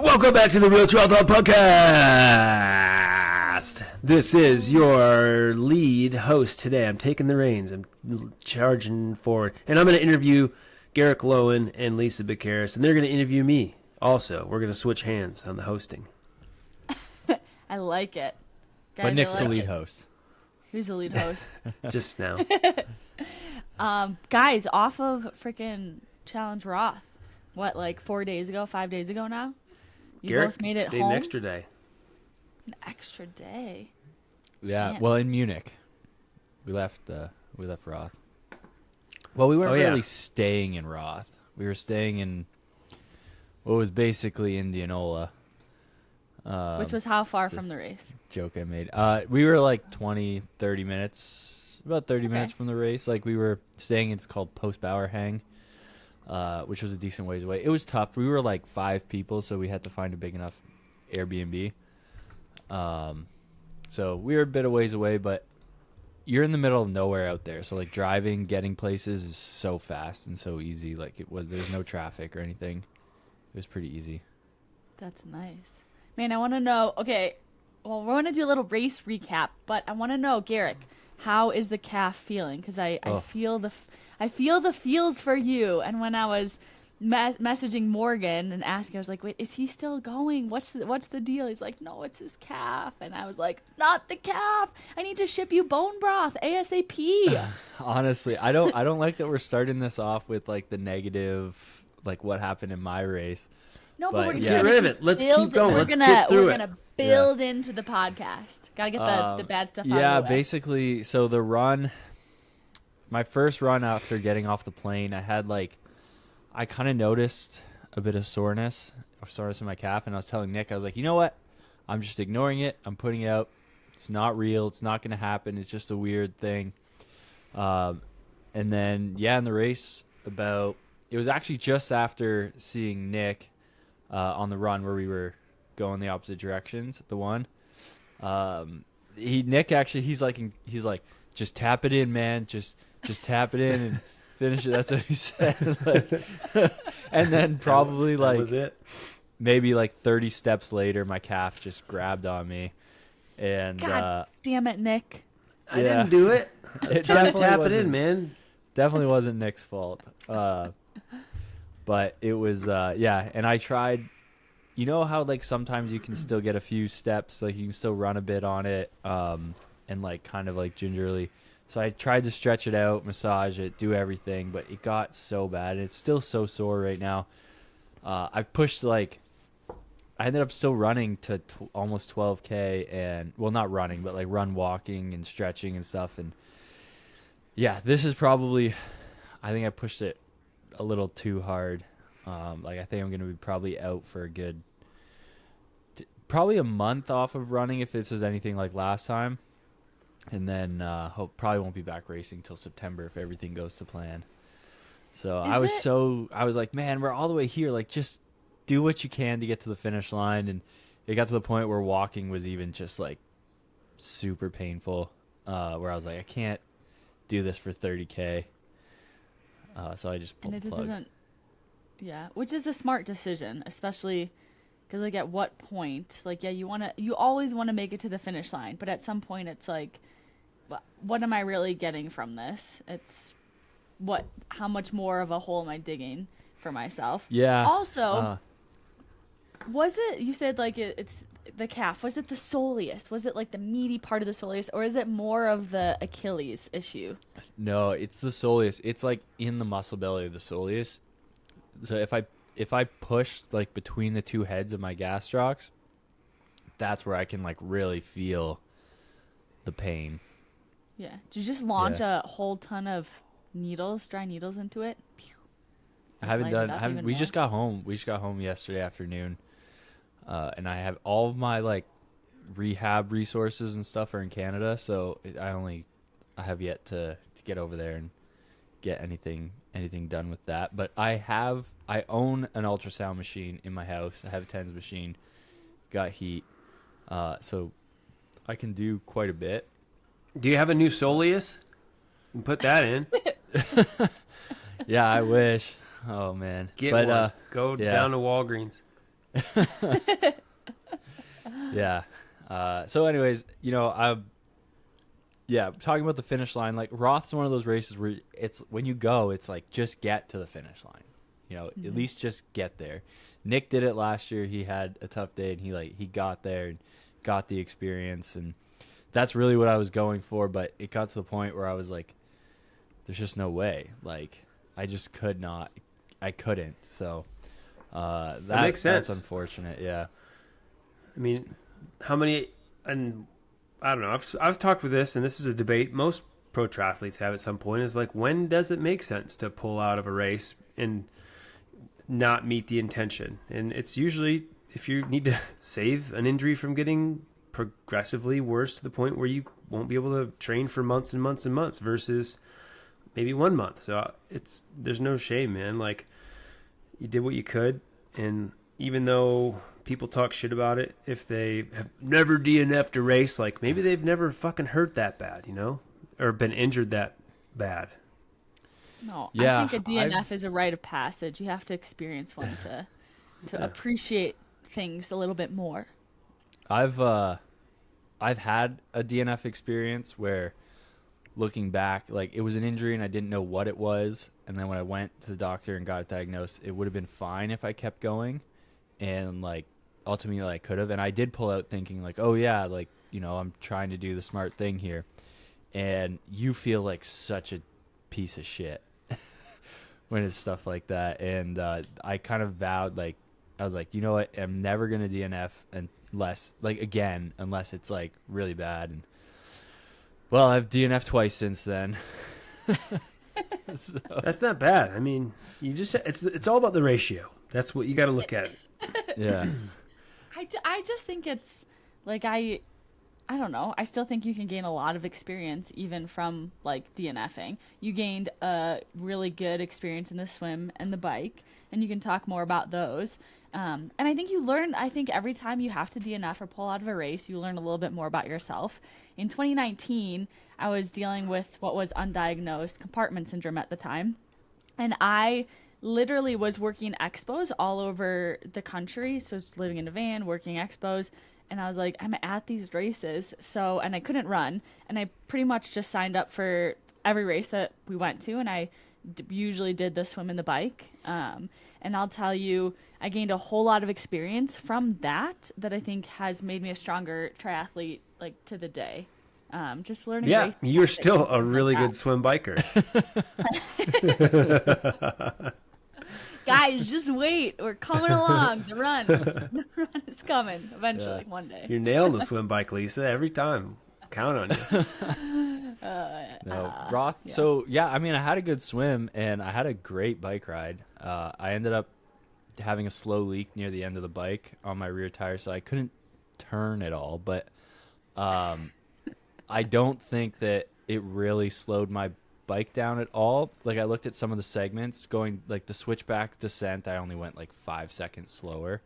Welcome back to the Real Triathlon Podcast. This is your lead host today. I'm taking the reins. I'm charging forward. And I'm going to interview Garrick Lowen and Lisa Bakaris, and they're going to interview me also. We're going to switch hands on the hosting. I like it. Guys, but Nick's the lead host. Who's the lead host? Just now. Guys, off of freaking Challenge Roth. What, like 5 days ago now? You Garrick both made it stayed home? an extra day. An extra day. Yeah, Man. well, in Munich, we left Roth. Well, we weren't really staying in Roth. We were staying in what was basically Indianola. Which was how far from the race? Joke I made. We were like 20, 30 minutes, about 30 minutes from the race. Like we were staying, it's called Post Bauer Hang, which was a decent ways away. It was tough. We were like 5 people, so we had to find a big enough Airbnb. So we were a bit of ways away, but you're in the middle of nowhere out there. So like driving, getting places is so fast and so easy. Like there's no traffic or anything. It was pretty easy. That's nice. Man, I want to know, okay, well, we're going to do a little race recap, but I want to know, Garrick, how is the calf feeling? Because I feel the feels for you. And when I was messaging Morgan and asking, I was like, wait, is he still going? What's the deal? He's like, no, it's his calf. And I was like, not the calf. I need to ship you bone broth ASAP. Honestly, I don't like that we're starting this off with like the negative, like what happened in my race. No, but we're just get rid of it. Let's keep going. Let's get through it. We're gonna build into the podcast. Gotta get the bad stuff out of the way. Yeah, basically. So the run, my first run after getting off the plane, I kind of noticed a bit of soreness in my calf, and I was telling Nick, I was like, you know what? I'm just ignoring it. I'm putting it out. It's not real. It's not gonna happen. It's just a weird thing. And then in the race, it was actually just after seeing Nick. On the run where we were going the opposite directions, the one, Nick actually, he's like, just tap it in, man, just tap it in and finish it. That's what he said. And then probably that was it. Maybe like 30 steps later, my calf just grabbed on me, and God damn it, Nick! I didn't do it. I was trying to tap it in, man. Definitely wasn't Nick's fault. But it was, and I tried, you know how, like, sometimes you can still get a few steps, like, you can still run a bit on it, and, like, kind of, like, gingerly. So I tried to stretch it out, massage it, do everything, but it got so bad, and it's still so sore right now. I pushed, like, I ended up still running to almost 12K, and, well, not running, but, like, walking and stretching and stuff, and, yeah, this is probably, I think I pushed it a little too hard. I think I'm going to be probably out for a good probably a month off of running if this is anything like last time, and then probably won't be back racing till September if everything goes to plan. So I was like, man, we're all the way here, like just do what you can to get to the finish line. And it got to the point where walking was even just like super painful, where I was like, I can't do this for 30K. So I just pulled the plug. Which is a smart decision, especially because, like, at what point, like, you always want to make it to the finish line, but at some point it's like, what am I really getting from this? It's how much more of a hole am I digging for myself? Yeah. Also, was it, you said, like, it's the calf, was it the soleus? Was it like the meaty part of the soleus, or is it more of the Achilles issue? No, it's the soleus. It's like in the muscle belly of the soleus. So if I push like between the two heads of my gastrocs, that's where I can like really feel the pain. Yeah. Did you just launch a whole ton of dry needles into it? Pew. I haven't done. We just got home. We just got home yesterday afternoon, and I have all of my like rehab resources and stuff are in Canada. So I have yet to get over there and get anything done with that. But I own an ultrasound machine in my house. I have a TENS machine, got heat, so I can do quite a bit. Do you have a new soleus? You can put that in. Yeah, I wish. Oh man, Get one. Go down to Walgreens. Yeah. So anyways, talking about the finish line, like Roth's one of those races where it's when you go, it's like just get to the finish line. At least just get there. Nick did it last year. He had a tough day and he got there and got the experience, and that's really what I was going for, but it got to the point where I was like, there's just no way. Like I just could not. I couldn't. So that makes sense. That's unfortunate. Yeah. I mean, how many, and I don't know, I've talked with this, and this is a debate most pro triathletes have at some point, is like, when does it make sense to pull out of a race and not meet the intention? And it's usually if you need to save an injury from getting progressively worse to the point where you won't be able to train for months and months and months versus maybe 1 month. So there's no shame, man. Like, you did what you could, and even though people talk shit about it, if they have never DNF'd a race, like maybe they've never fucking hurt that bad, or been injured that bad. No, yeah, I think a DNF is a rite of passage. You have to experience one to appreciate things a little bit more. I've had a DNF experience where, looking back, like it was an injury and I didn't know what it was, and then when I went to the doctor and got it diagnosed, it would have been fine if I kept going, and like ultimately I could have, and I did pull out thinking like, oh yeah, like I'm trying to do the smart thing here, and you feel like such a piece of shit when it's stuff like that. And I kind of vowed, like, I was like, you know what, I'm never gonna DNF unless it's like really bad. And well, I've DNF'd twice since then. So. That's not bad. I mean, it's all about the ratio. That's what you got to look at. Yeah. I just think it's like, I don't know. I still think you can gain a lot of experience even from like DNFing. You gained a really good experience in the swim and the bike, and you can talk more about those. And I think you learn, every time you have to DNF or pull out of a race, you learn a little bit more about yourself. In 2019, I was dealing with what was undiagnosed compartment syndrome at the time. And I literally was working expos all over the country. So I was living in a van, working expos. And I was like, I'm at these races. And I couldn't run. And I pretty much just signed up for every race that we went to. And I usually did the swim and the bike. And I'll tell you, I gained a whole lot of experience from that I think has made me a stronger triathlete, like, to the day. Just learning. Yeah, you're still a really good swim biker. Guys, just wait. We're coming along. The run is coming eventually, one day. You're nailing the swim bike, Lisa, every time. Count on you. Roth. Yeah. So, yeah, I mean, I had a good swim, and I had a great bike ride. I ended up having a slow leak near the end of the bike on my rear tire, so I couldn't turn at all. But I don't think that it really slowed my bike down at all. Like, I looked at some of the segments going, like, the switchback descent, I only went like 5 seconds slower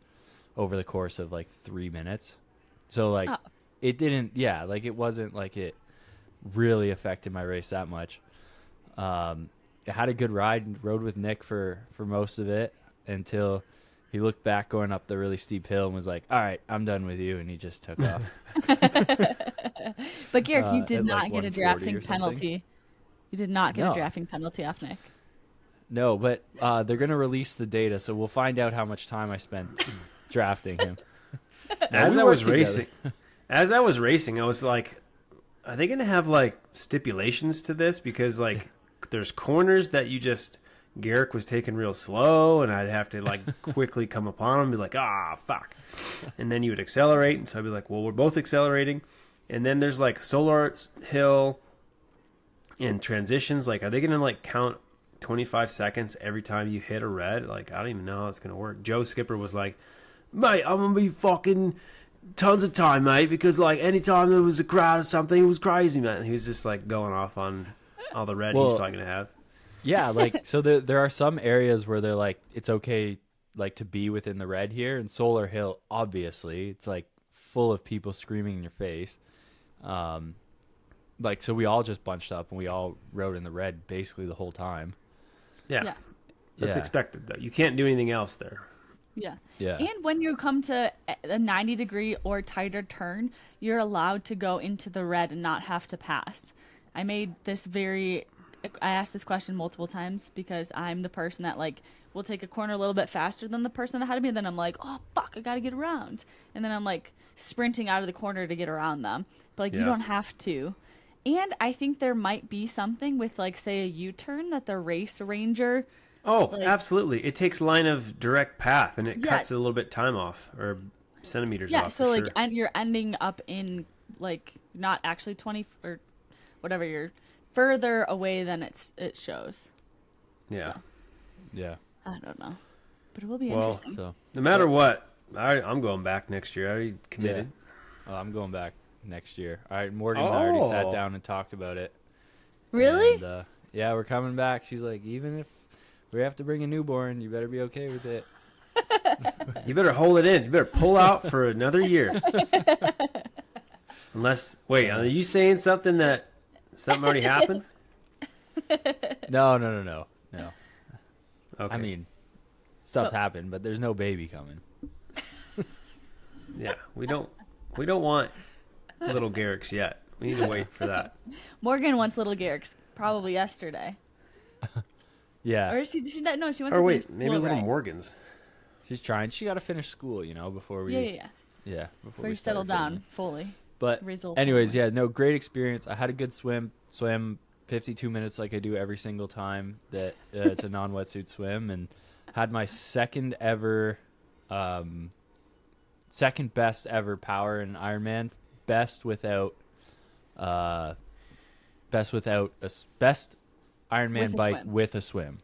over the course of like 3 minutes. So, like, it didn't, it wasn't like it really affected my race that much. I had a good ride and rode with Nick for most of it until he looked back going up the really steep hill and was like, all right, I'm done with you. And he just took off. But Garrick, you did not get a drafting penalty. You did not get a drafting penalty off Nick. No, but they're going to release the data, so we'll find out how much time I spent drafting him. As I was racing, I was like, are they going to have like stipulations to this? Because like there's corners that Garrick was taking real slow, and I'd have to like quickly come upon him and be like, fuck. And then you would accelerate, and so I'd be like, well, we're both accelerating. And then there's like solar hill and transitions. Like, are they going to like count 25 seconds every time you hit a red? Like, I don't even know how it's going to work. Joe Skipper was like, mate, I'm going to be fucking tons of time, mate, because like anytime there was a crowd or something, it was crazy, man. He was just like going off on all the red he's probably going to have. Yeah, like, so there are some areas where they're like, it's okay, like, to be within the red here. And Solar Hill, obviously, it's like full of people screaming in your face. Like, so we all just bunched up and we all rode in the red basically the whole time. Yeah. That's expected, though. You can't do anything else there. Yeah. Yeah. And when you come to a 90-degree or tighter turn, you're allowed to go into the red and not have to pass. I asked this question multiple times because I'm the person that like will take a corner a little bit faster than the person ahead of me. And then I'm like, oh fuck, I gotta get around. And then I'm like sprinting out of the corner to get around them. But like you don't have to. And I think there might be something with like say a U-turn that the race ranger. Oh, Like, absolutely. It takes line of direct path, and it cuts a little bit time off, or centimeters off. so for like sure. and you're ending up in like not actually 20 or whatever, you're further away than it shows. Yeah. So, Yeah. I don't know. But it will be Well, interesting. So no matter what, I'm going back next year. I already committed. yeah. I'm going back next year. All right, Morgan and I already sat Oh. down and talked about it. Really? And, yeah, we're coming back. She's like, even if we have to bring a newborn, you better be okay with it. You better hold it in. You better pull out for another year. Unless, wait, are you saying something already happened? No. Okay. I mean, stuff happened, but there's no baby coming. Yeah, we don't want little Garricks yet. We need to wait for that. Morgan wants little Garrick's probably yesterday. Yeah. Or she no, she wants Or to wait, finish maybe school, little right? Morgans. She's trying. She got to finish school, before we. Yeah. Yeah. Before you start settle our down family. fully. But Raise a little anyways, family. yeah, no, great experience. I had a good swim 52 minutes like I do every single time that it's a non-wetsuit swim, and had my second best ever power in Ironman, best Ironman With a bike swim. with a swim.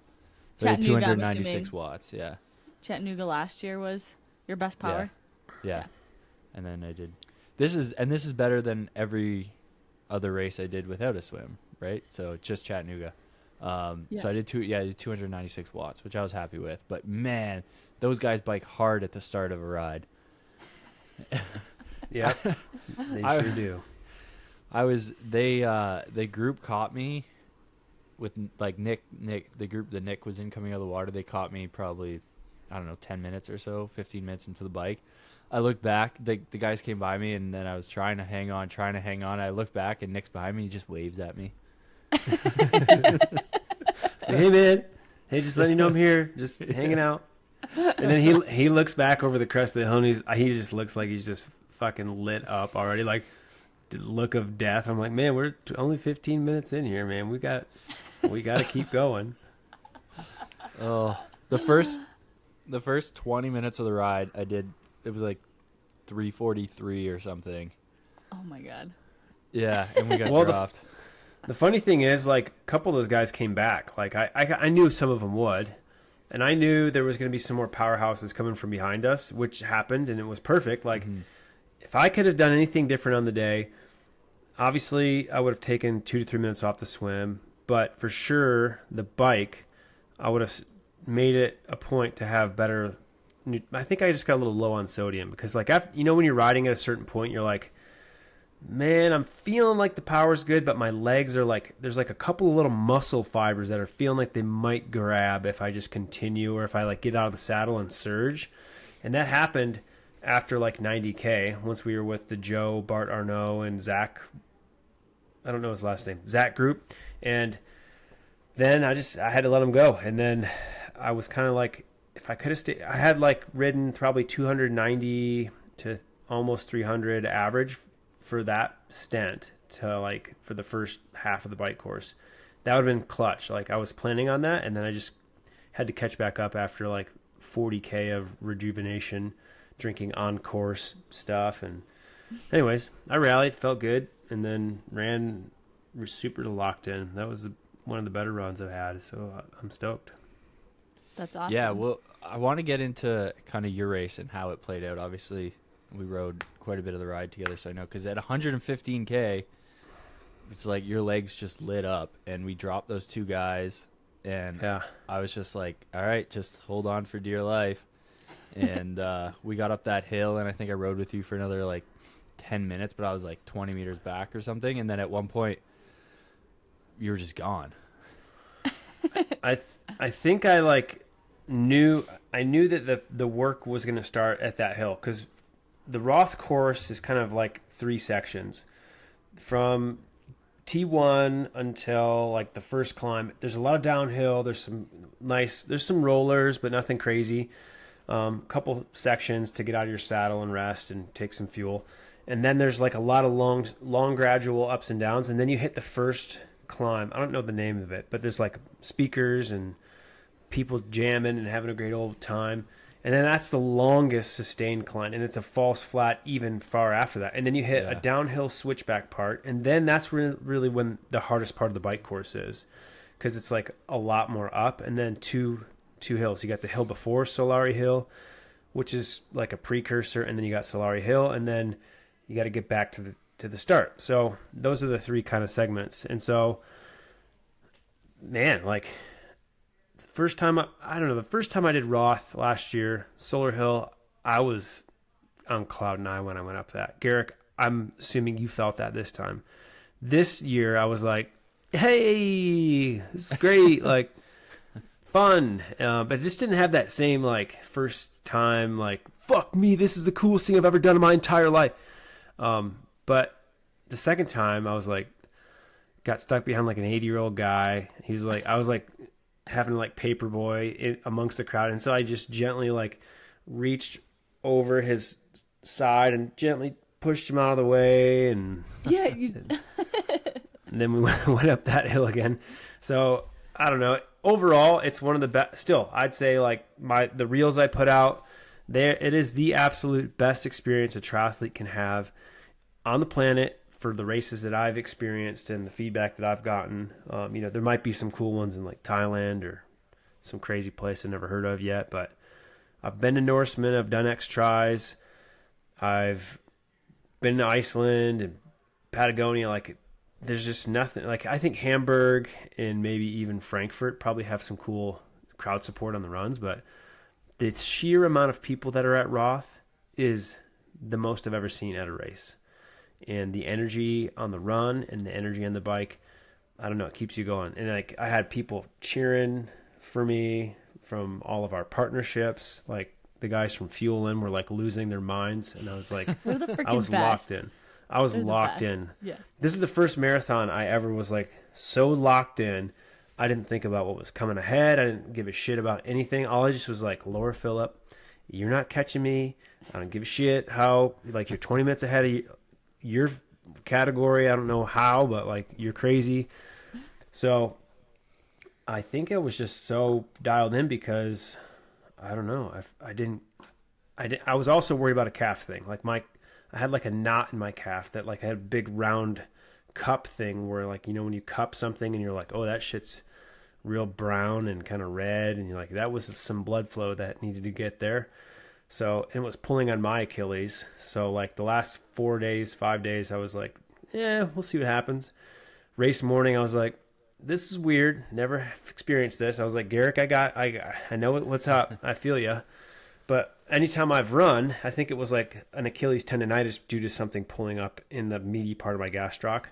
So Chattanooga, I'm 296 assuming. watts, yeah. Chattanooga last year was your best power. Yeah. And then I did this is better than every other race I did without a swim, right? So just Chattanooga. So I did 296 watts, which I was happy with. But man, those guys bike hard at the start of a ride. Yep, they sure do. They group caught me with like Nick, the group that Nick was in coming out of the water. They caught me probably, I don't know, 10 minutes or so, 15 minutes into the bike. I looked back, the guys came by me, and then I was trying to hang on. I looked back, and Nick's behind me. He just waves at me. Hey man, hey, just letting you know I'm here, just hanging out. And then he looks back over the crest of the hill, and he just looks like he's just fucking lit up already, like the look of death. I'm like, man, we're only 15 minutes in here, man. We got to keep going. Oh, the first 20 minutes of the ride, it was like 3:43 or something. Oh my god. Yeah, and we got Well, dropped. The funny thing is, like, a couple of those guys came back. Like, I knew some of them would, and I knew there was going to be some more powerhouses coming from behind us, which happened, and it was perfect. Like, if I could have done anything different on the day, obviously I would have taken 2 to 3 minutes off the swim, but for sure the bike, I would have made it a point to have better. I think I just got a little low on sodium because, like, after, when you're riding at a certain point, you're like, man, I'm feeling like the power's good, but my legs are like, there's like a couple of little muscle fibers that are feeling like they might grab if I just continue, or if I like get out of the saddle and surge. And that happened after like 90K, once we were with the Joe, Bart Arnault, and Zach, I don't know his last name, Zach group. And then I had to let him go. And then I was kind of like, if I could have stayed, I had like ridden probably 290 to almost 300 average for that stint to like for the first half of the bike course. That would have been clutch. Like, I was planning on that, and then I just had to catch back up after like 40K of rejuvenation, drinking on course stuff. And anyways, I rallied, felt good, and then ran super locked in. That was one of the better runs I've had, so I'm stoked. That's awesome. Yeah, well, I want to get into kind of your race and how it played out. Obviously, we rode quite a bit of the ride together, so I know, because at 115K, it's like your legs just lit up, and we dropped those 2 guys, and Yeah. I was just like, all right, just hold on for dear life. And we got up that hill, and I think I rode with you for another like 10 minutes, but I was like 20 meters back or something, and then at one point, you were just gone. I think I like knew that the work was going to start at that hill, because the Roth course is kind of like 3 sections from T1 until like the first climb. There's a lot of downhill. There's some rollers, but nothing crazy. Couple sections to get out of your saddle and rest and take some fuel. And then there's like a lot of long gradual ups and downs. And then you hit the first climb. I don't know the name of it, but there's like speakers and people jamming and having a great old time. And then that's the longest sustained climb, and it's a false flat even far after that. And then you hit a downhill switchback part, and then that's really when the hardest part of the bike course is, because it's like a lot more up, and then two hills. You got the hill before Solari Hill, which is like a precursor, and then you got Solari Hill, and then you got to get back to the start. So those are the 3 kind of segments. And so, man, like, the first time I did Roth last year, Solar Hill, I was on cloud 9 when I went up that. Garrick, I'm assuming you felt that this time. This year, I was like, hey, this is great, like, fun. But I just didn't have that same, like, first time, like, fuck me, this is the coolest thing I've ever done in my entire life. But the second time, I was like, got stuck behind like an 80-year-old guy. He was like, I was like having to like paperboy amongst the crowd. And so I just gently like reached over his side and gently pushed him out of the way. And yeah, and then we went up that hill again. So I don't know. Overall, it's one of the best. Still, I'd say like the reels I put out there, it is the absolute best experience a triathlete can have on the planet for the races that I've experienced and the feedback that I've gotten. There might be some cool ones in like Thailand or some crazy place I've never heard of yet, but I've been to Norseman, I've done X tries, I've been to Iceland and Patagonia. Like, there's just nothing. Like, I think Hamburg and maybe even Frankfurt probably have some cool crowd support on the runs, but the sheer amount of people that are at Roth is the most I've ever seen at a race. And the energy on the run and the energy on the bike, I don't know, it keeps you going. And like, I had people cheering for me from all of our partnerships. Like, the guys from Fuel In were like losing their minds, and I was like, I was locked in. I was locked in. Yeah. This is the first marathon I ever was like so locked in. I didn't think about what was coming ahead. I didn't give a shit about anything. All I just was like, Laura Phillip, you're not catching me. I don't give a shit how, like, you're 20 minutes ahead of your category. I don't know how, but like, you're crazy. So I think I was just so dialed in because I don't know. I was also worried about a calf thing. Like, I had like a knot in my calf that like I had a big round cup thing where, like, when you cup something and you're like, oh, that shit's real brown and kind of red, and you're like, that was some blood flow that needed to get there. So it was pulling on my Achilles. So like the last 5 days, I was like, yeah, we'll see what happens. Race morning, I was like, this is weird. Never experienced this. I was like, Garrick, I know what's up. I feel ya. But anytime I've run, I think it was like an Achilles tendonitis due to something pulling up in the meaty part of my gastroc.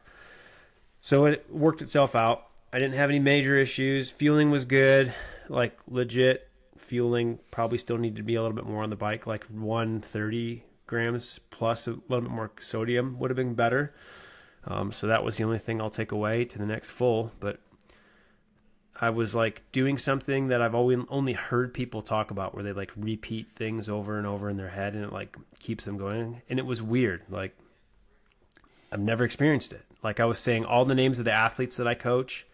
So it worked itself out. I didn't have any major issues. Fueling was good, like legit. Fueling probably still needed to be a little bit more on the bike, like 130 grams plus a little bit more sodium would have been better. So that was the only thing I'll take away to the next full. But I was like doing something that I've only heard people talk about, where they like repeat things over and over in their head, and it like keeps them going. And it was weird. Like, I've never experienced it. Like, I was saying all the names of the athletes that I coach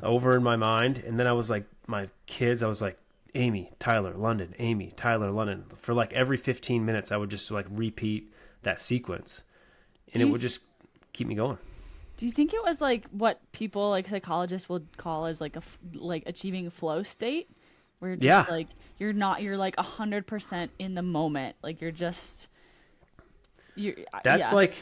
over in my mind. And then I was like, my kids, I was like, Amy, Tyler, London, Amy, Tyler, London. For like every 15 minutes, I would just like repeat that sequence, and it would just keep me going. Do you think it was like what people like psychologists would call as like like achieving a flow state, where you're just like you're like 100% in the moment, like that's like,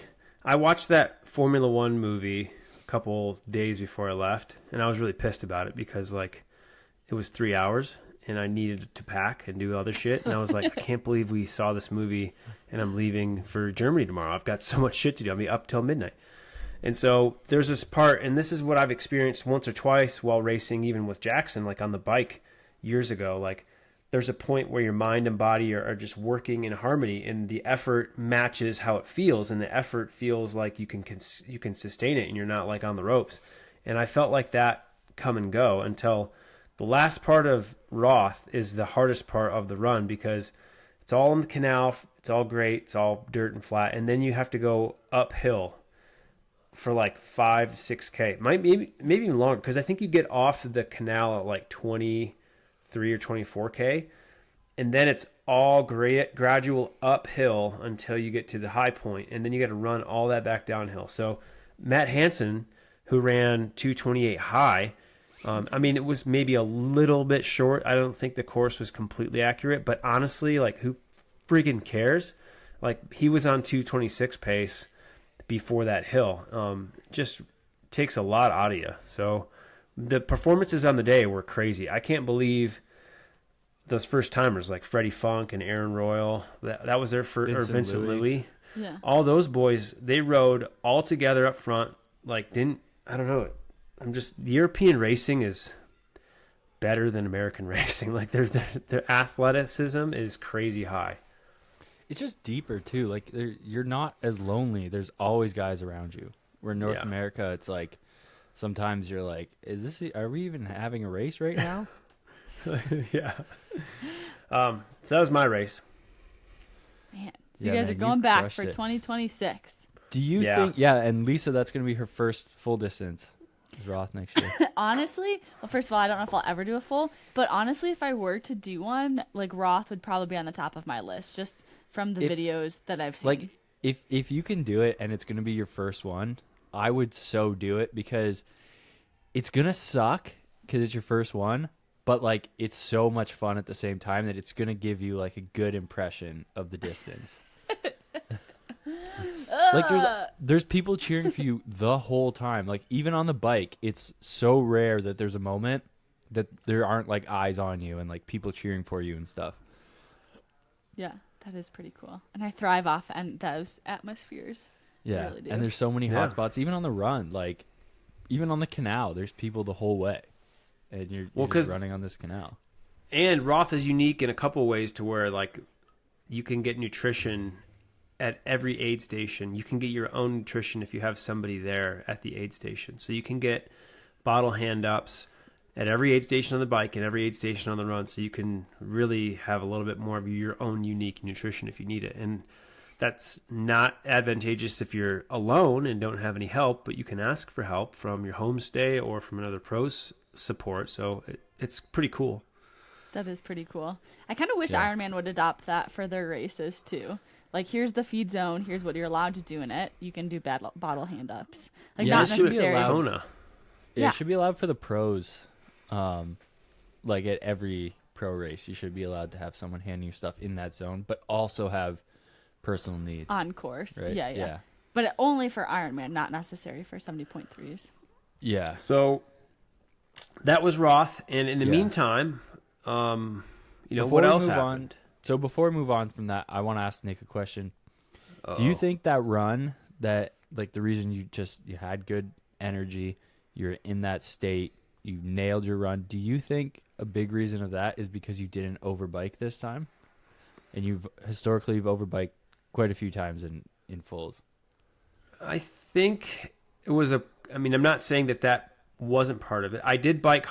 I watched that Formula One movie a couple days before I left, and I was really pissed about it because like it was 3 hours. And I needed to pack and do other shit. And I was like, I can't believe we saw this movie and I'm leaving for Germany tomorrow. I've got so much shit to do. I'll be up till midnight. And so there's this part, and this is what I've experienced once or twice while racing, even with Jackson, like on the bike, years ago, like there's a point where your mind and body are just working in harmony, and the effort matches how it feels, and the effort feels like you can sustain it, and you're not like on the ropes. And I felt like that come and go until the last part of Roth is the hardest part of the run, because it's all in the canal, it's all great, it's all dirt and flat, and then you have to go uphill for like 5 to 6K, maybe even longer, because I think you get off the canal at like 23 or 24K, and then it's all gradual uphill until you get to the high point, and then you got to run all that back downhill. So Matt Hansen, who ran 228 high, I mean, it was maybe a little bit short. I don't think the course was completely accurate, but honestly, like, who freaking cares? Like, he was on 226 pace before that hill. Just takes a lot out of you. So the performances on the day were crazy. I can't believe those first timers like Freddie Funk and Aaron Royal. That was their first, or Vincent Louis. Yeah. All those boys, they rode all together up front. Like, I don't know. The European racing is better than American racing. Like, their athleticism is crazy high. It's just deeper too. Like, you're not as lonely. There's always guys around you. Where in North America, it's like sometimes you're like, are we even having a race right now? Yeah. So that was my race. Man, so you guys are going back for 2026. Do you think? Yeah, and Lisa, that's going to be her first full distance. Is Roth next year? Honestly, well, first of all, I don't know if I'll ever do a full, but honestly, if I were to do one, like, Roth would probably be on the top of my list, just from the videos that I've seen. Like, if you can do it and it's going to be your first one, I would so do it, because it's going to suck because it's your first one, but, like, it's so much fun at the same time that it's going to give you, like, a good impression of the distance. Like, there's people cheering for you the whole time. Like, even on the bike, it's so rare that there's a moment that there aren't, like, eyes on you and, like, people cheering for you and stuff. Yeah, that is pretty cool. And I thrive off those atmospheres. Yeah, I really do. And there's so many hot spots, even on the run. Like, even on the canal, there's people the whole way. And you're just running on this canal. And Roth is unique in a couple ways to where, like, you can get nutrition at every aid station. You can get your own nutrition if you have somebody there at the aid station. So you can get bottle hand-ups at every aid station on the bike and every aid station on the run. So you can really have a little bit more of your own unique nutrition if you need it. And that's not advantageous if you're alone and don't have any help, but you can ask for help from your homestay or from another pro's support. So it's pretty cool. That is pretty cool. I kind of wish Ironman would adopt that for their races too. Like, here's the feed zone. Here's what you're allowed to do in it. You can do bottle hand-ups. Like, not necessarily. It should be allowed for the pros. Like, at every pro race, you should be allowed to have someone handing you stuff in that zone, but also have personal needs. On course. Right? Yeah. But only for Ironman, not necessary for 70.3s. Yeah. So that was Roth. And in the meantime, what else happened? So before we move on from that, I want to ask Nick a question. Do you think that run, that, like, the reason you had good energy, you're in that state, you nailed your run, do you think a big reason of that is because you didn't overbike this time? And you've overbiked quite a few times in fulls. I think it was I'm not saying that wasn't part of it. I did bike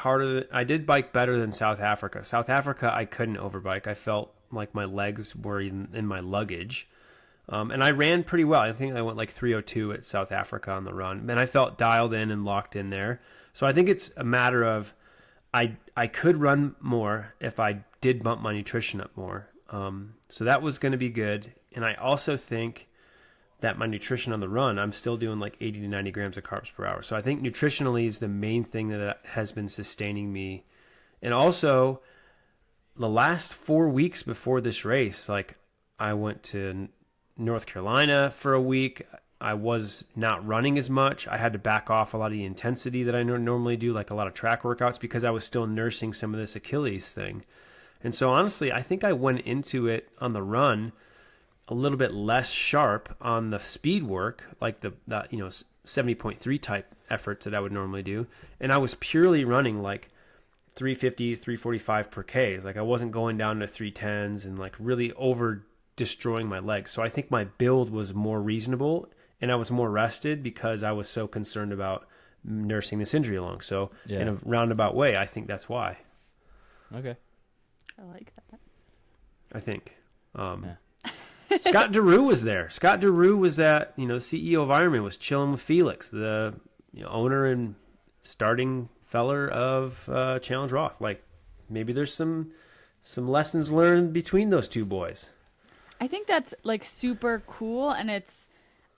better than South Africa. South Africa, I couldn't overbike. I felt like my legs were in my luggage. And I ran pretty well. I think I went like 3:02 at South Africa on the run. And I felt dialed in and locked in there. So I think it's a matter of I could run more if I did bump my nutrition up more. So that was going to be good. And I also think that my nutrition on the run, I'm still doing like 80 to 90 grams of carbs per hour. So I think nutritionally is the main thing that has been sustaining me. And also, the last 4 weeks before this race, like, I went to North Carolina for a week. I was not running as much. I had to back off a lot of the intensity that I normally do, like a lot of track workouts, because I was still nursing some of this Achilles thing. And so honestly, I think I went into it on the run a little bit less sharp on the speed work, like the 70.3 type efforts that I would normally do. And I was purely running like 350s, 345 per K. Like I wasn't going down to 310s and like really over destroying my legs. So I think my build was more reasonable and I was more rested because I was so concerned about nursing this injury along. So in a roundabout way, I think that's why. Okay. I like that. I think. Scott DeRue was there. Scott DeRue was the CEO of Ironman, was chilling with Felix, the owner and starting feller of Challenge Roth. Like maybe there's some lessons learned between those two boys. I think that's like super cool, and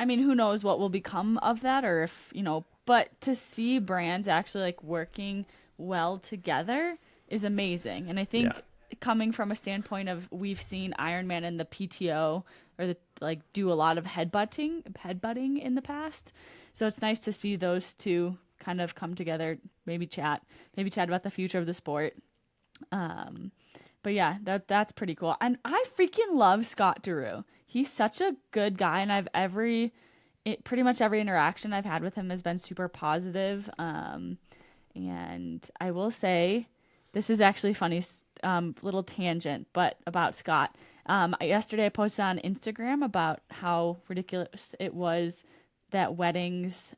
who knows what will become of that, or if, but to see brands actually like working well together is amazing. And I think coming from a standpoint of, we've seen Ironman and the PTO do a lot of headbutting in the past. So it's nice to see those two kind of come together, maybe chat about the future of the sport. But yeah, that's pretty cool. And I freaking love Scott DeRue. He's such a good guy, and pretty much every interaction I've had with him has been super positive. And I will say, this is actually funny, little tangent, but about Scott. Yesterday I posted on Instagram about how ridiculous it was that weddings,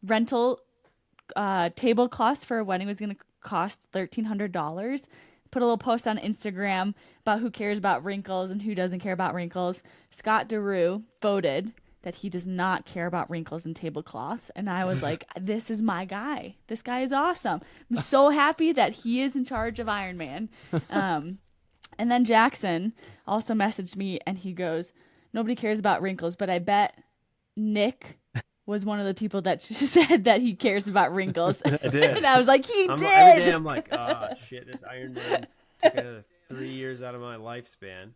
rental tablecloths for a wedding was going to cost $1,300. Put a little post on Instagram about who cares about wrinkles and who doesn't care about wrinkles. Scott DeRue voted that he does not care about wrinkles and tablecloths. And I was like, this is my guy. This guy is awesome. I'm so happy that he is in charge of Ironman. And then Jackson also messaged me and he goes, nobody cares about wrinkles, but I bet Nick was one of the people that said that he cares about wrinkles. I did. And I was like, he did. Every day I'm like, shit, this Ironman took another 3 years out of my lifespan.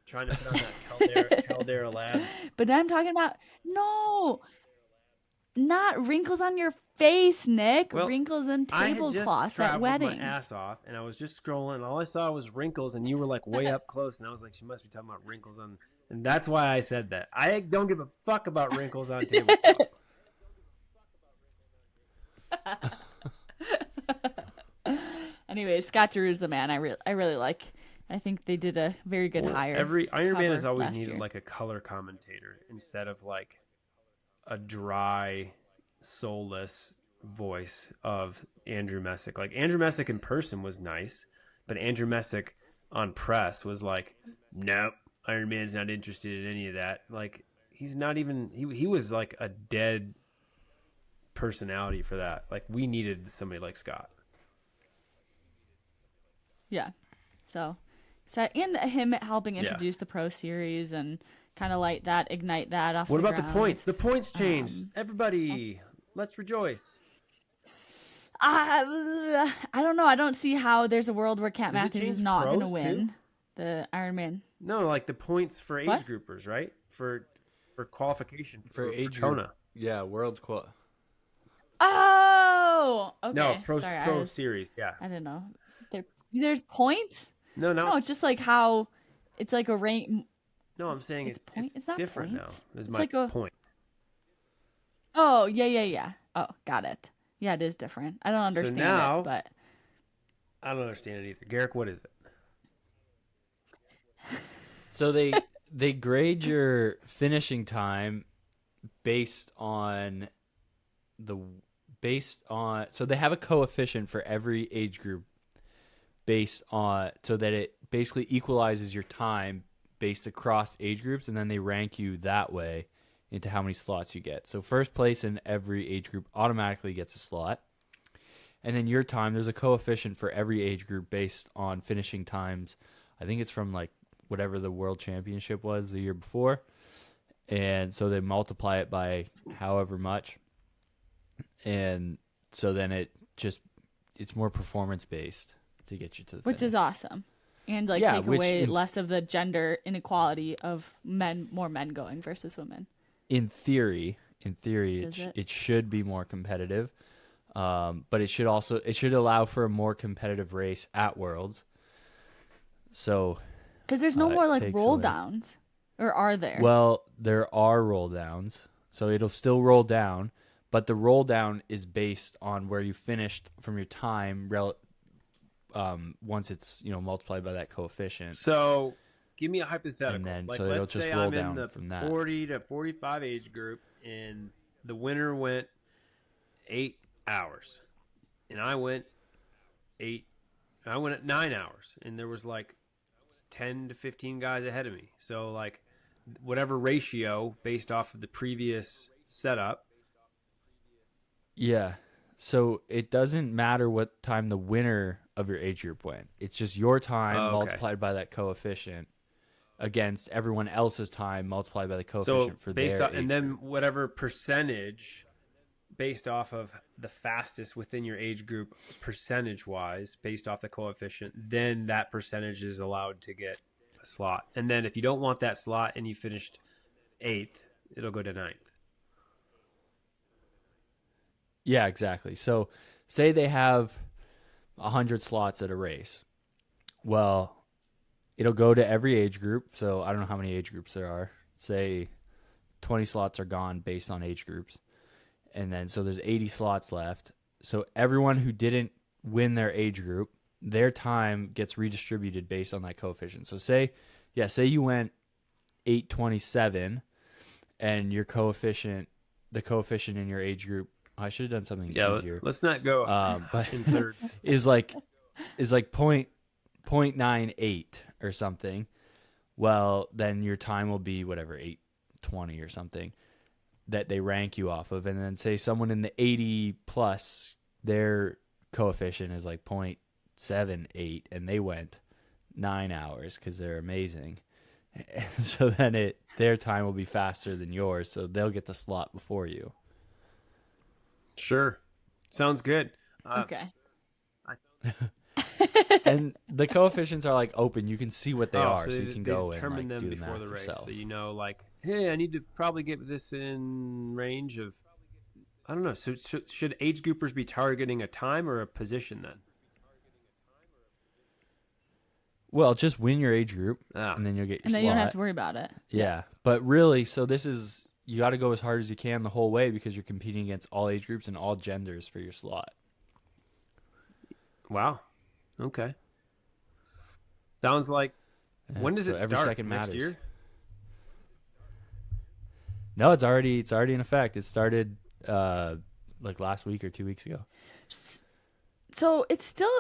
Trying to put on that Caldera Labs. But I'm talking about, no, not wrinkles on your face, Nick. Well, wrinkles and tablecloths at weddings. My ass off, and I was just scrolling, and all I saw was wrinkles, and you were like way up close, and I was like, she must be talking about wrinkles on, and that's why I said that. I don't give a fuck about wrinkles on tablecloth. Anyway, Scott Drew's the man. I really like. I think they did a very good hire. Every Ironman has always needed like a color commentator instead of like a dry, soulless voice of Andrew Messick. Like Andrew Messick in person was nice, but Andrew Messick on press was like, nope, Ironman's not interested in any of that. Like he's not even, he was like a dead personality for that. Like we needed somebody like Scott. Yeah. So and him helping introduce the Pro Series and kind of ignite that off. What the about ground. the points? The points changed. Everybody, let's rejoice. I don't know. I don't see how there's a world where Cat Matthews is not going to win the Ironman. No, like the points for age groupers, right? For qualification for age Kona. Yeah, world's qual. Oh, okay. No, Pro Series. Yeah, I don't know. There's points. No, it's just like how it's like a rank. No, I'm saying it's different now. Is my like point. Oh, yeah. Oh, got it. Yeah, it is different. I don't understand it, but I don't understand it either. Garrick, what is it? So they grade your finishing time based on so they have a coefficient for every age group based on, so that it basically equalizes your time based across age groups, and then they rank you that way into how many slots you get. So first place in every age group automatically gets a slot. And then your time, there's a coefficient for every age group based on finishing times. I think it's from like whatever the world championship was the year before. And so they multiply it by however much. And so then it's more performance based to get you to the which finish. Is awesome. And take away less of the gender inequality of more men going versus women. In theory, it should be more competitive. But it should allow for a more competitive race at Worlds. So, because there's no more like roll downs, or are there? Well, there are roll downs, so it'll still roll down, but the roll down is based on where you finished from your time. Once it's multiplied by that coefficient. So, give me a hypothetical. And then, like, so it'll let's just say roll I'm down in the from that. 40 to 45 age group, and the winner went 8 hours, and I went at 9 hours, and there was like 10 to 15 guys ahead of me. So, like, whatever ratio based off of the previous setup. Yeah. So it doesn't matter what time the winner of your age group went. It's just your time multiplied by that coefficient against everyone else's time multiplied by the coefficient for their age and then group. whatever percentage based off of the fastest within your age group percentage wise based off the coefficient, then that percentage is allowed to get a slot. And then if you don't want that slot and you finished 8th, it'll go to 9th. Yeah, exactly. So say they have 100 slots at a race. Well, it'll go to every age group. So I don't know how many age groups there are. Say 20 slots are gone based on age groups. And then so there's 80 slots left. So everyone who didn't win their age group, their time gets redistributed based on that coefficient. So say you went 827 and the coefficient in your age group, I should have done something easier. Let's not go but in thirds. is like 0.98 or something. Well, then your time will be whatever 820 or something that they rank you off of. And then say someone in the 80 plus, their coefficient is like 0.78 and they went 9 hours because they're amazing. And so then their time will be faster than yours, so they'll get the slot before you. Sure. Sounds good. Okay. And the coefficients are like open. You can see what they are, so you can go and determine them do the before math the race. yourself. So like, hey, I need to probably get this in range of, I don't know. So should age groupers be targeting a time or a position then? Well, just win your age group, and then you'll get your slot. And then you don't have to worry about it. Yeah, but really, so you got to go as hard as you can the whole way because you're competing against all age groups and all genders for your slot. Wow. Okay. Sounds like. When does it every start? second Next matters. year? No, it's already in effect. It started like last week or 2 weeks ago. So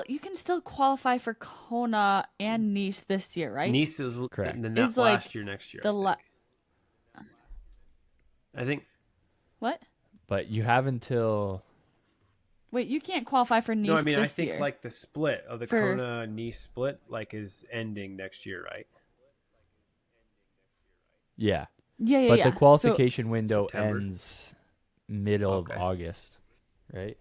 you can still qualify for Kona and Nice this year, right? Nice is correct. Last year, next year. I think. What? But you have until. Wait, you can't qualify for Nice. No, I mean this I think year. like the split of the Kona Nice split like is ending next year, right? Yeah. Yeah. But the qualification window September. ends middle of August, right?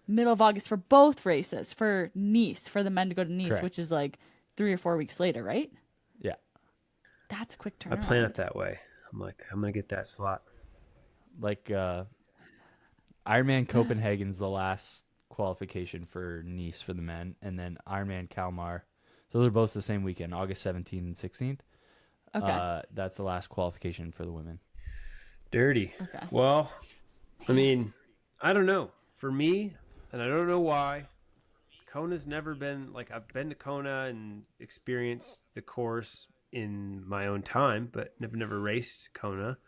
Middle of August for both races, for Nice, for the men to go to Nice, Correct. which is like 3 or 4 weeks later, right? Yeah. That's a quick turnaround. I plan it that way. I'm like, I'm gonna get that slot. Like Ironman Copenhagen's the last qualification for Nice for the men, and then Ironman Kalmar. So they're both the same weekend, August 17th and 16th. Okay. That's the last qualification for the women. Dirty. Okay. Well, I mean, I don't know. For me, and I don't know why, Kona's never been like I've been to Kona and experienced the course in my own time, but never raced Kona.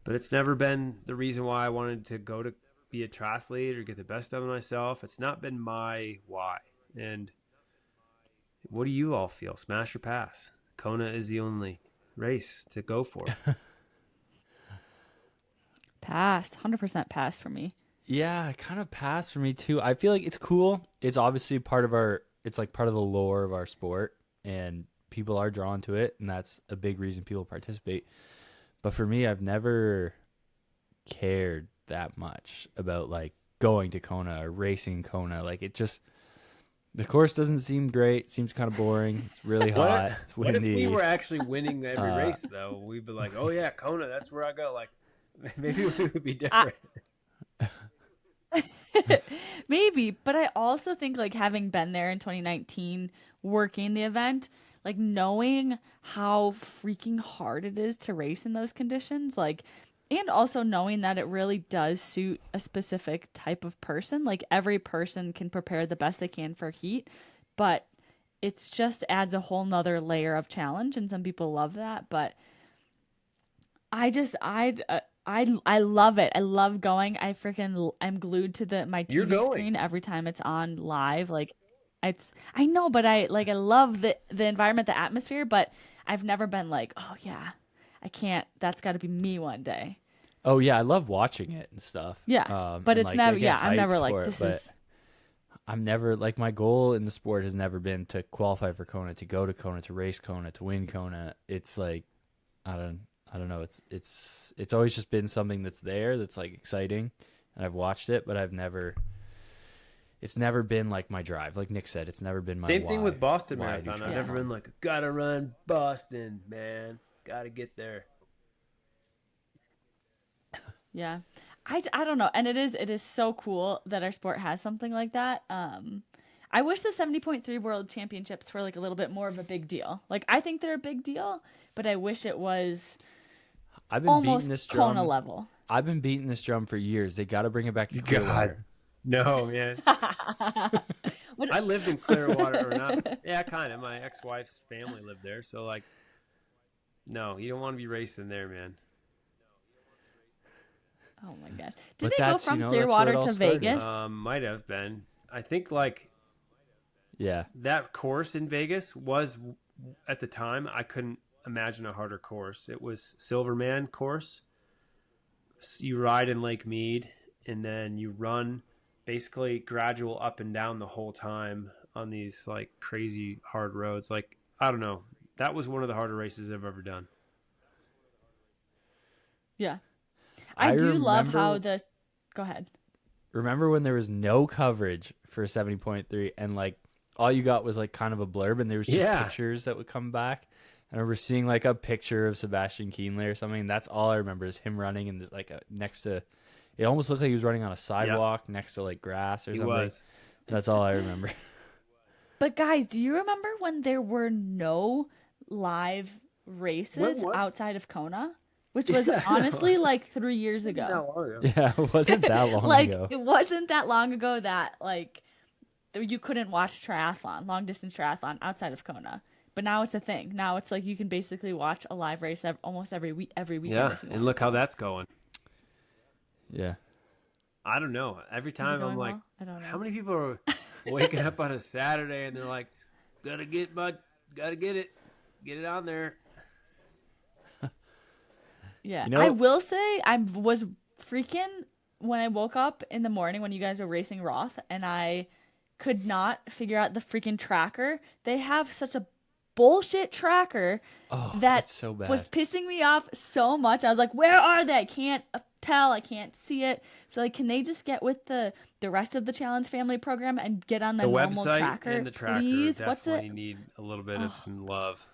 But it's never been the reason why I wanted to go to be a triathlete or get the best of myself. It's not been my why. And what do you all feel? Smash or pass? Kona is the only race to go for. Pass. 100% pass for me. Yeah, kind of pass for me too. I feel like it's cool. It's obviously it's like part of the lore of our sport, and people are drawn to it, and that's a big reason people participate. But for me, I've never cared that much about like going to Kona or racing Kona. Like the course doesn't seem great. It seems kind of boring. It's really hot. It's windy. What if we were actually winning every race though? We'd be like, oh yeah, Kona, that's where I go. Like maybe we would be different. Maybe, but I also think like having been there in 2019 working the event, like knowing how freaking hard it is to race in those conditions, like And also knowing that it really does suit a specific type of person. Like every person can prepare the best they can for heat, but it's just adds a whole nother layer of challenge, and some people love that. But I love it. I love going. I'm glued to my You're TV going. screen every time it's on live. Like I know, but I love the environment, the atmosphere, but I've never been like, oh yeah, I can't. That's got to be me one day. Oh yeah, I love watching it and stuff. Yeah, but and, it's like, never. I get Yeah, I'm never hyped like for it, this but is. I'm never like, my goal in the sport has never been to qualify for Kona, to go to Kona, to race Kona, to win Kona. It's like, I don't know. It's always just been something that's there, that's like exciting, and I've watched it, but it's never been like my drive. Like Nick said, it's never been my Same thing with Boston why I do Marathon. I've never triathlon. been like, gotta run Boston, man. Gotta get there. Yeah. I don't know. And it is so cool that our sport has something like that. I wish the 70.3 World Championships were like a little bit more of a big deal. Like I think they're a big deal, but I wish it was I've been beating almost this Kona drum. level. I've been beating this drum for years. They got to bring it back to God. Clearwater. No, man. I lived in Clearwater, or not. Yeah, kind of. My ex-wife's family lived there, so like, no, you don't want to be racing there, man. Oh my gosh. But Did they go that's, from that's where Clearwater it all to started. Vegas? Might have been. I think like Yeah. that course in Vegas was, at the time, I couldn't imagine a harder course. It was Silverman course. You ride in Lake Mead, and then you run basically gradual up and down the whole time on these like crazy hard roads. Like, I don't know. That was one of the harder races I've ever done. Yeah. I do love how remember- go ahead. Remember when there was no coverage for 70.3, and like all you got was like kind of a blurb, and there was just Yeah. pictures that would come back. I remember seeing like a picture of Sebastian Kienle or something. And that's all I remember, is him running and like next to. It almost looked like he was running on a sidewalk next to like grass or He something. was. That's all I remember. But guys, do you remember when there were no live races was- outside of Kona? Which was Yeah, honestly it was. like 3 years ago. Yeah, it wasn't that long Like ago. it wasn't that long ago that like you couldn't watch triathlon, long distance triathlon outside of Kona. But now it's a thing. Now it's like you can basically watch a live race almost every weekend. Yeah, if you and want. look how that's going. Yeah. I don't know. Every Is it time I'm going like, well? I don't know. how many people are waking up on a Saturday and they're like, gotta get it on there. Yeah, You know- I will say I was freaking when I woke up in the morning when you guys were racing Roth, and I could not figure out the freaking tracker. They have such a bullshit tracker Oh, that that's so bad. was pissing me off so much. I was like, where are they? I can't tell. I can't see it. So like, can they just get with the rest of the Challenge Family program and get on the, The normal website tracker, and the tracker please? What's definitely it? need a little bit of some love.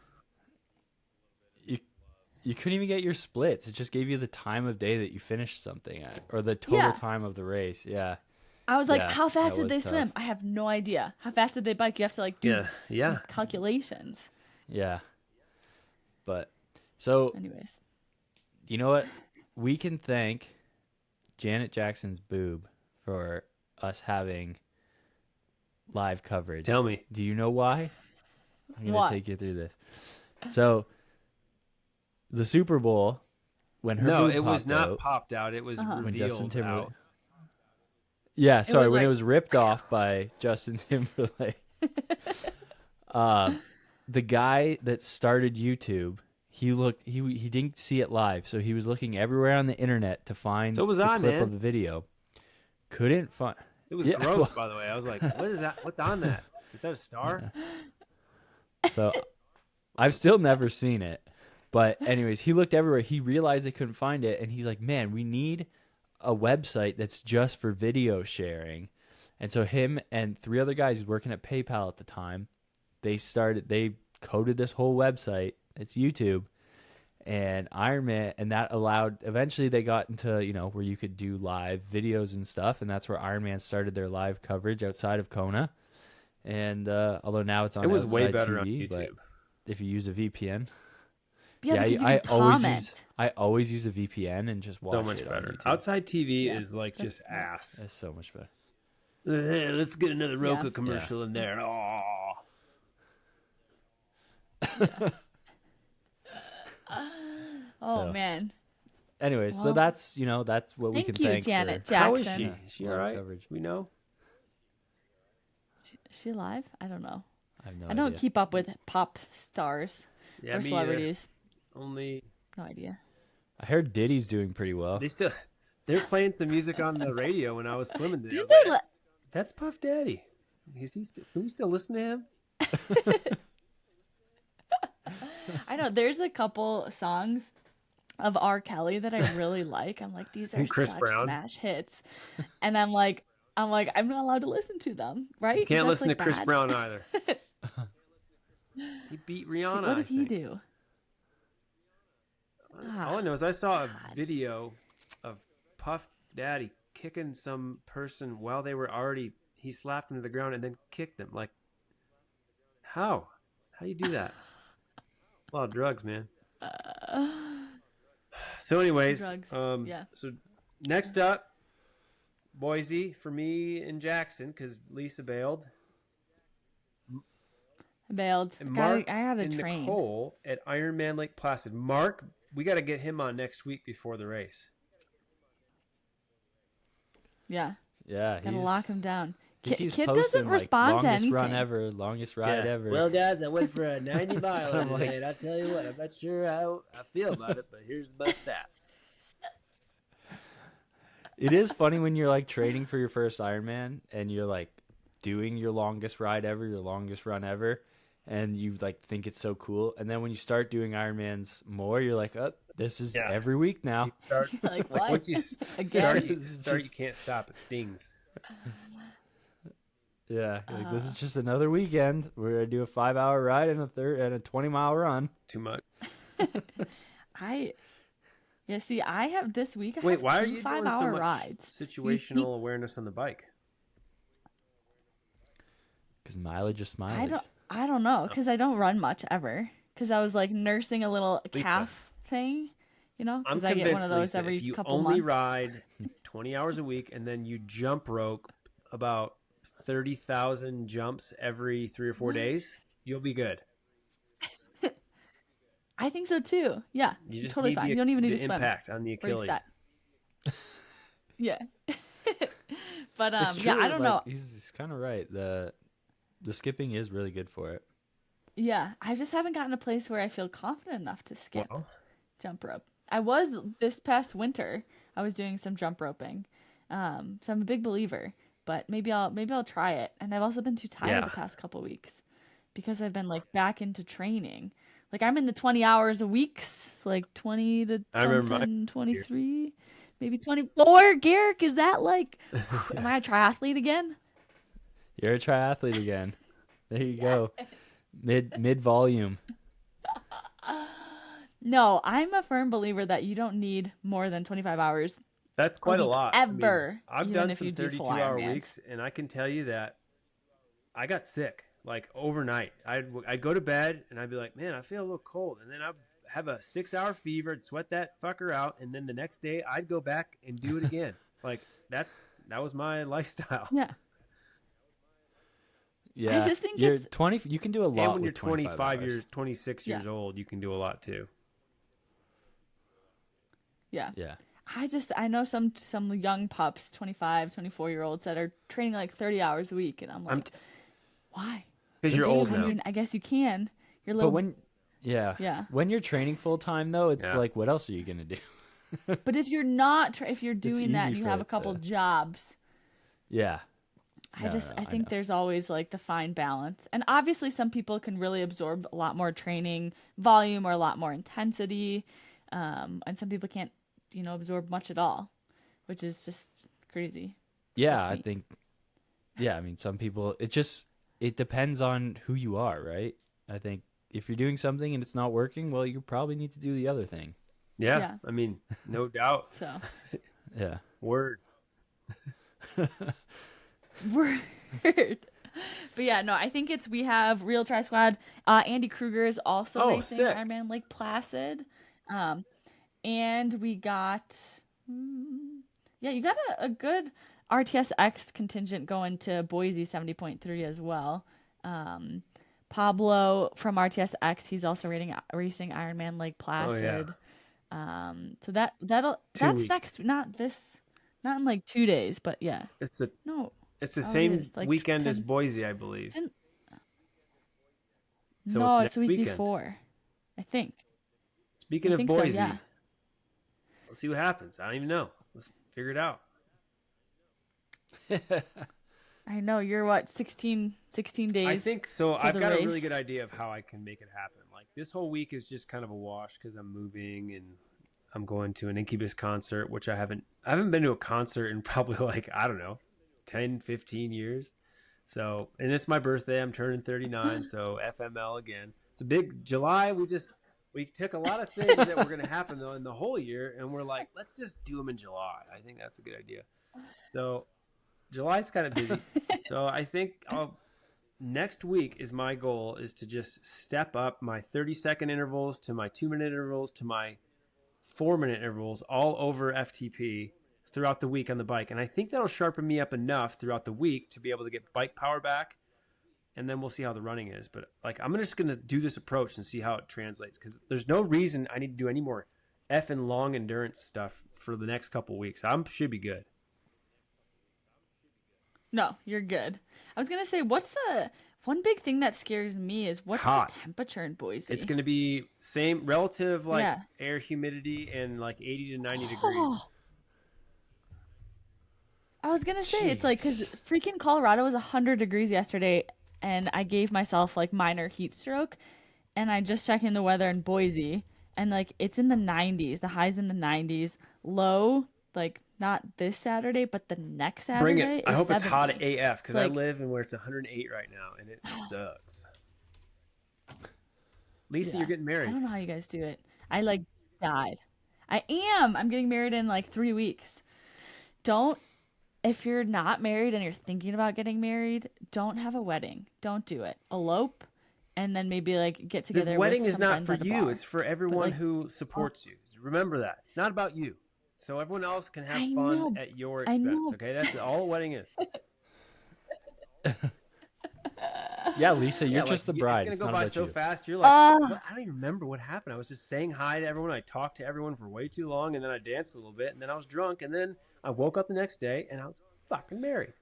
You couldn't even get your splits. It just gave you the time of day that you finished something at, or the total Yeah. time of the race. Yeah. I was like, Yeah, how fast that did they was swim? tough. I have no idea. How fast did they bike? You have to like do Yeah. calculations. Yeah. But so, Anyways. you know what? We can thank Janet Jackson's boob for us having live coverage. Tell me. Do you know why? I'm going What? to take you through this. So, the Super Bowl, when her No, boob it was popped not out, popped out. It was Uh-huh. when Justin revealed Timberlake. out. Yeah, sorry, was when it like- was ripped off by Justin Timberlake. The guy that started YouTube, he didn't see it live, so he was looking everywhere on the internet to find So it was the on, clip man. of the video. Couldn't find. It was Yeah, gross, well- by the way. I was like, what is that? What's on that? Is that a star? So I've still never seen it. But anyways, he looked everywhere. He realized they couldn't find it, and he's like, "Man, we need a website that's just for video sharing." And so him and 3 other guys who were working at PayPal at the time, they coded this whole website. It's YouTube and Ironman, and that allowed, eventually they got into, where you could do live videos and stuff, and that's where Ironman started their live coverage outside of Kona. And although now it's on It was way outside better on TV, but YouTube. if you use a VPN. Yeah, because you I can always comment. I always use a VPN and just watch So much it better. on YouTube. Outside TV is like just ass. It's so much better. Hey, let's get another Roku Yeah. commercial in there. Oh. Oh So- man. Anyways, so Well, that's that's what we thank can you, thank Janet for. How is Jackson. she? Yeah, Is she live all right? coverage. We know. Is she alive? I don't know. I have no I don't idea. keep up with pop stars Yeah, or me celebrities. only No idea. I heard Diddy's doing pretty well. they're playing some music on the radio when I was swimming there. I Did was they like, that's Puff Daddy. Can we still listen to him? I know there's a couple songs of R. Kelly that I really like. I'm like, these are And Chris such Brown. smash hits, and I'm like, I'm not allowed to listen to them, right? You can't 'Cause that's, listen to like, Chris bad. Brown either. He beat Rihanna. What I did he think. do? All I know is I saw a video of Puff Daddy kicking some person while they were already. He slapped them to the ground and then kicked them. Like, how? How do you do that? A lot of drugs, man. So, anyways, Drugs, yeah. So next up, Boise for me and Jackson because Lisa bailed. I bailed. And I Mark gotta and train. Nicole at Ironman Lake Placid. Mark, we got to get him on next week before the race. Yeah, Yeah, gotta lock him down. he keeps Kid posting, doesn't respond to longest anything. run ever, longest ride ever. Well, guys, I went for a 90 miler I'm today, like- and I'll tell you what, I'm not sure how I feel about it, but here's my stats. It is funny when you're like training for your first Ironman and you're like doing your longest ride ever, your longest run ever, and you like think it's so cool. And then when you start doing Ironmans more, you're like, oh, this is Yeah. every week now. Like, It's like what? once you Again? start, you can't stop. It stings. Yeah, you're like, this is just another weekend. We're gonna do a 5-hour ride and a 20-mile run. Too much. Yeah, see, I have this week. I Wait, have why are 2 you doing 5-hour so much rides. situational awareness on the bike? Because mileage is mileage. I don't know, because I don't run much ever. Because I was like nursing a little calf thing, I'm because I get one convinced, of those Lisa, every if you couple only months. ride 20 hours a week and then you jump rope about 30,000 jumps every 3 or 4 days, you'll be good. I think so too. Yeah, You just totally need fine. the, You don't even need the to swim. impact on the Or you're Achilles. set. Yeah. But It's yeah, true, I don't know. He's kind of right. The skipping is really good for it. Yeah, I just haven't gotten a place where I feel confident enough to skip Well, jump rope. I was this past winter. I was doing some jump roping, so I'm a big believer. But maybe I'll try it. And I've also been too tired Yeah. the past couple weeks because I've been like back into training. Like I'm in the 20 hours a weeks, like 20 to I remember something, 23, maybe 24. Garrick, is that like, am I a triathlete again? You're a triathlete again. There you go. Mid volume. No, I'm a firm believer that you don't need more than 25 hours. that's quite a week lot. ever, I've even done if some you do full 32-hour Ironmans. weeks, and I can tell you that I got sick like overnight. I'd go to bed and I'd be like, man, I feel a little cold, and then I'd have a 6-hour fever, I'd sweat that fucker out, and then the next day I'd go back and do it again. Like that was my lifestyle. Yeah. Yeah. just think you're it's- 20. You can do a lot. And when you're with 25 25 hours. years, 26 years old, you can do a lot too. Yeah. Yeah. I know some young pups, 25, 24-year-olds that are training like 30 hours a week, and I'm like, why? Because you're Maybe old when now. I guess you can. You're a But little. yeah. When you're training full time though, it's Yeah. like, what else are you gonna do? But if you're not, if you're doing that, and easy you for have a it couple to- jobs. Yeah. I No, just no, I I think know. there's always like the fine balance. And obviously some people can really absorb a lot more training volume or a lot more intensity. And some people can't, absorb much at all, which is just crazy. Yeah, That's I me. think. Yeah, I mean, some people. It depends on who you are, right? I think if you're doing something and it's not working, well, you probably need to do the other thing. Yeah, Yeah. I mean, no doubt. So Yeah. Word. word. But yeah, no, I think we have Real Tri Squad. Andy Kruger is also Oh, racing sick. Ironman Lake Placid. And we got, yeah, you got a good RTSX contingent going to Boise 70.3 as well. Pablo from RTSX, he's also racing Ironman Lake Oh yeah, Placid. So two that's weeks. next, not in like 2 days, but yeah. It's the No, it's the oh, it same is like weekend as 10. Boise, I believe. So it's No, it's the next week weekend. before. I think. Speaking I of think so. Yeah. Boise, let's see what happens. I don't even know. Let's figure it out. I know you're what 16 days. I think so. to I've the got a race. really good idea of how I can make it happen. Like this whole week is just kind of a wash because I'm moving and I'm going to an Incubus concert, which I haven't been to a concert in probably like, I don't know, 10, 15 years. So, and it's my birthday. I'm turning 39. So FML again. It's a big July. We took a lot of things that were going to happen though in the whole year. And we're like, let's just do them in July. I think that's a good idea. So July's kind of busy. So I think next week is my goal is to just step up my 30-second intervals to my 2-minute intervals to my 4-minute intervals all over FTP throughout the week on the bike. And I think that'll sharpen me up enough throughout the week to be able to get bike power back. And then we'll see how the running is. But like, I'm just going to do this approach and see how it translates because there's no reason I need to do any more effing long endurance stuff for the next couple weeks. I should be good. No, you're good. I was gonna say, what's the one big thing that scares me is what's Hot. the temperature in Boise? It's going to be same relative like Yeah. air humidity and like 80 to 90 degrees. I was gonna say it's Jeez. like because freaking Colorado was 100 degrees yesterday, and I gave myself like minor heat stroke, and I just checked in the weather in Boise, and like it's in the 90s, the highs in the 90s, low like not this Saturday, but the next Bring Saturday it. I is hope it's 70. hot AF because I Like, live in where it's 108 right now and it sucks. Lisa, yeah. you're getting I married. don't know how you guys do it. I like died. I am. I'm getting married in like 3 weeks. Don't, if you're not married and you're thinking about getting married, don't have a wedding. Don't do it. Elope and then maybe like get The together wedding with is some not friends for at a you. bar. It's for everyone like, who supports you. Remember that. It's not about you. So everyone else can have I fun know. at your I expense. know. Okay, that's all a wedding is. Yeah, Lisa, you're Yeah, just like, the bride. It's It's gonna not go by about so you. fast. You're like, Uh, what? I don't even remember what happened. I was just saying hi to everyone. I talked to everyone for way too long, and then I danced a little bit, and then I was drunk, and then I woke up the next day, and I was fucking married.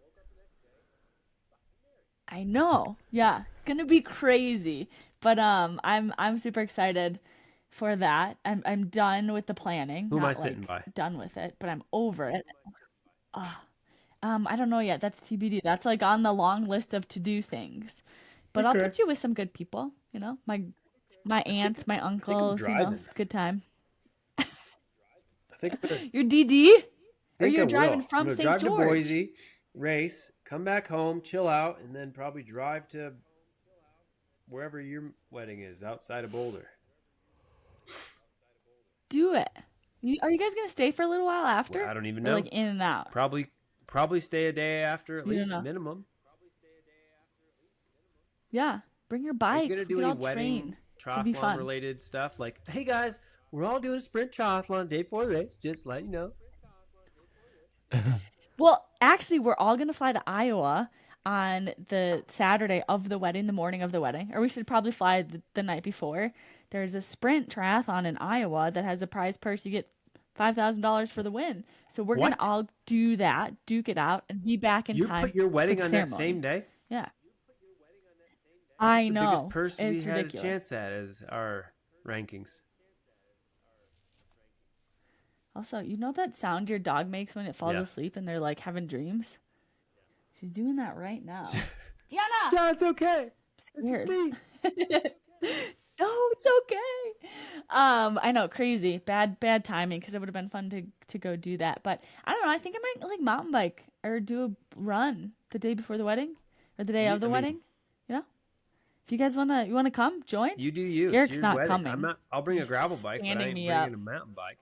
I know. Yeah. Gonna be crazy. But I'm super excited for that. I'm done with the planning. Who am I Not sitting like by? done with it, but I'm over it. I don't know yet. That's TBD. That's like on the long list of to do things. But I'll Okay. put you with some good people, my aunts, my I think I'm uncles, driving. it's a good time. I think I'm gonna. You're DD? Or Think I you're will. driving I'm from gonna St. drive to George? Boise, race, come back home, chill out, and then probably drive to wherever your wedding is outside of Boulder. Do it. Are you guys gonna stay for a little while after? I don't even Or know. like in and out? Probably stay a day after at You don't least know. minimum. Yeah. Bring your Are you bike. gonna We do could any all wedding train. It'd be triathlon fun. related stuff? Like, hey guys, we're all doing a sprint triathlon day before the race. Just let you know. Well, actually, we're all gonna fly to Iowa on the Saturday of the wedding, the morning of the wedding, or we should probably fly the night before. There's a sprint triathlon in Iowa that has a prize purse. You get $5,000 for the win. So we're gonna What? all do that, duke it out, and be back in You time put your for wedding the on that ceremony. same day? Yeah, That's I the biggest know. purse we It's had a ridiculous. chance at as our rankings. Also, you know that sound your dog makes when it falls Yeah. asleep and they're like having dreams? She's doing that right now. Gianna! Yeah, it's okay. This is Weird. me. No, it's okay. I know, crazy, bad timing because it would have been fun to go do that. But I don't know. I think I might like mountain bike or do a run the day before the wedding or the day of the wedding. You know, if you guys wanna come join. You do you. Garrick's It's your not wedding. coming. I'm not. I'll bring a He's gravel bike, but I standing ain't me bringing up. a mountain bike.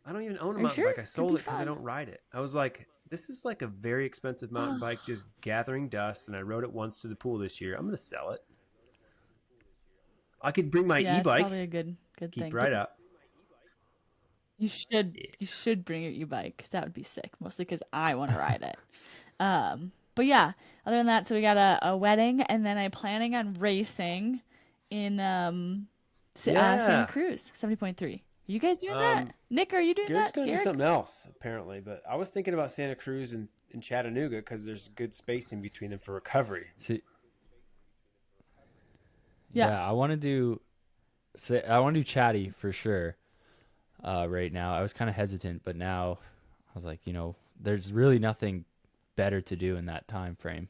I don't even own a Are you mountain sure? bike. I Could sold be it because I fun. don't ride it. I was like, this is like a very expensive mountain bike just gathering dust, and I rode it once to the pool this year. I'm gonna sell it. I could bring my Yeah, it's e-bike. probably a good Keep thing. right But up. You should bring your e-bike because that would be sick. Mostly because I want to ride it. But yeah, other than that, so we got a wedding, and then I'm planning on racing in Santa Cruz, 70.3. Are you guys doing that? Nick, are you doing Garrick's that? going to do Garrick? something else, apparently. But I was thinking about Santa Cruz and Chattanooga because there's good spacing between them for recovery. See, Yeah. I want to do Chatty for sure. Right now, I was kind of hesitant, but now I was like, there's really nothing better to do in that time frame.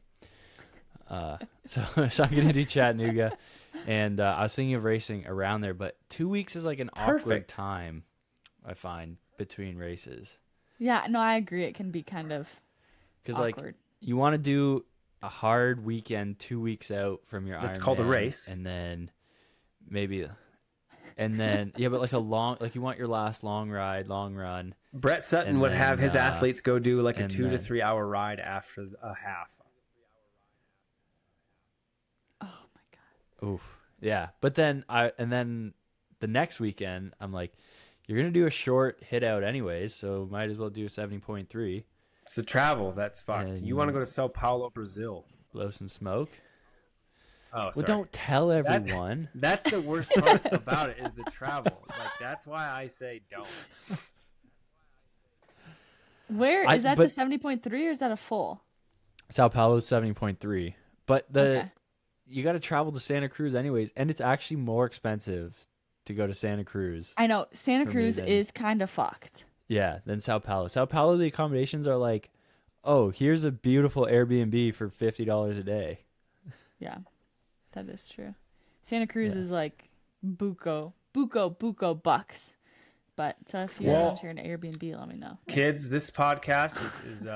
So I'm gonna do Chattanooga, and I was thinking of racing around there, but 2 weeks is like an awkward time, I find, between races. Yeah, no, I agree. It can be kind of Because awkward. like you want to do a hard weekend 2 weeks out from your Ironman. That's called a race, and then but like a long, like you want your last long run. Brett Sutton would have his athletes go do like a 2 to 3 hour ride after a half. Oh my God. Oof. Yeah. But then the next weekend, I'm like, you're going to do a short hit out anyways, so might as well do a 70.3. It's the travel that's fucked. And you want to go to Sao Paulo, Brazil. Blow some smoke. Oh, sorry. Well, don't tell everyone. That's the worst part about it is the travel. Like, that's why I say don't. Where is that the 70.3 or is that a full? Sao Paulo's 70.3. But you got to travel to Santa Cruz anyways, and it's actually more expensive to go to Santa Cruz. I know. Santa Cruz is kind of fucked. Yeah, than Sao Paulo. Sao Paulo, the accommodations are like, oh, here's a beautiful Airbnb for $50 a day. Yeah, that is true. Santa Cruz is like buco bucks. But if you want to hear an Airbnb, let me know. Kids, this podcast is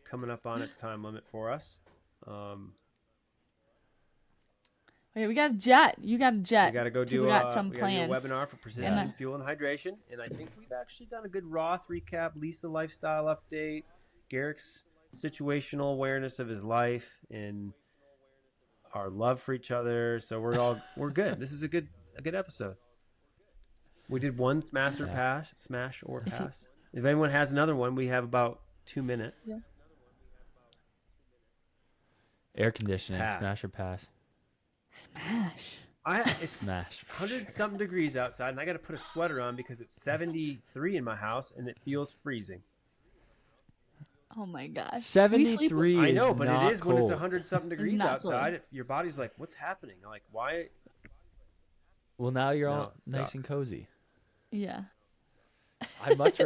coming up on its time limit for us. Okay, we got a jet. You got a jet. We got to go do some plans. a webinar for precision fuel and hydration. And I think we've actually done a good Roth recap, Lisa lifestyle update, Garrick's situational awareness of his life, and our love for each other. So we're good. This is a good episode. We did one smash or pass. If anyone has another one, we have about 2 minutes. Yeah. Air conditioning, Pass. smash or pass. Smash. It's Smash. 100-something degrees outside, and I got to put a sweater on because it's 73 in my house, and it feels freezing. Oh my gosh. 73 I know, is but not it is when it's cold. 100-something degrees not outside. Your body's like, what's happening? I'm like, why? Well, now you're No, all it nice and sucks. cozy. Yeah. I'd much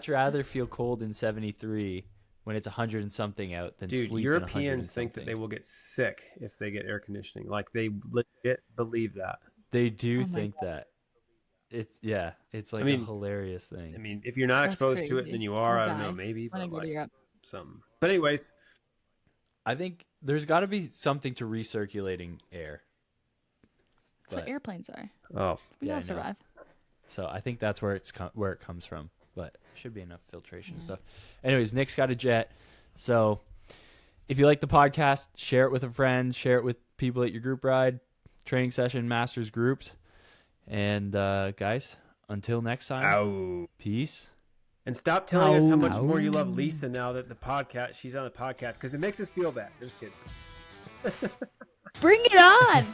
rather feel cold in 73 when it's 100 and something out than Dude, sleep Europeans in think that 100 and they something. will get sick if they get air conditioning. Like, they legit believe that. They do Oh my think that. It's like I mean- a hilarious thing. I mean, if you're not That's exposed to it, crazy. then you are. I'll I don't die know, maybe. when I But go to like, Europe. something. But anyways, I think there's got to be something to recirculating air. That's what But- airplanes are. oh, We Yeah, all I know. survive. So I think that's where where it comes from. But should be enough filtration and stuff. Anyways, Nick's got a jet. So if you like the podcast, share it with a friend, share it with people at your group ride, training session, masters groups. And guys, until next time, ow. peace. And stop telling us how much Ow. more you love Lisa now that she's on the podcast, because it makes us feel bad. I'm just kidding. Bring it on!